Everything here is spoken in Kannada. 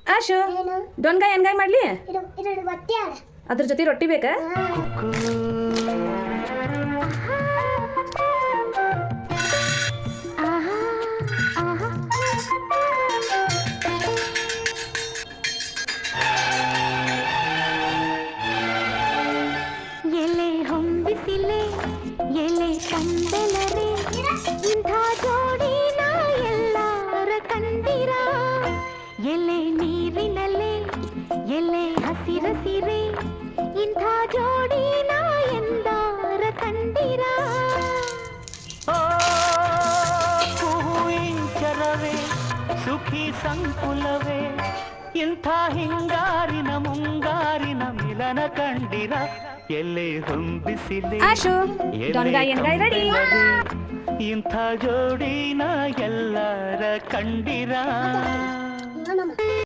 ಆಶು ಡೊನ್ಗಾಯಿ ಎನ್ಗಾಯಿ ಮಾಡ್ಲಿ ಅದ್ರ ಜೊತೆ ರೊಟ್ಟಿ ಬೇಕಾ ಎಲೆ ಹೊಂಬಿಸಿಲೆ ಎಲೆ ಕಂದಲರೆ ಇಂಥ ಜೋಡಿನ ಎಲ್ಲರ ಕಂಡಿರ ಎಲೆ ನೀರಿನಲೆ ಎಲೆ ಹಸಿರ ಸಿರೆ ಇಂಥ ಜೋಡಿನ ಎಂದಾರ ಕಂಡಿರ ಇಂಚರವೇ ಸುಖಿ ಸಂಕುಲವೇ ಇಂಥ ಹಿಂಗಾರಿನ ಮುಂಗಾರಿನ ಮಿಲನ ಕಂಡಿರ ಎಲೆ ಹೊಂಬಿಸಿಲೆ ಆಶು ಡೊನ್ಗಾಯಿ ಎನ್ಗಾಯಿ ರೆಡಿ ಇಂಥ ಜೋಡಿನ ಎಲ್ಲರ ಕಂಡಿರ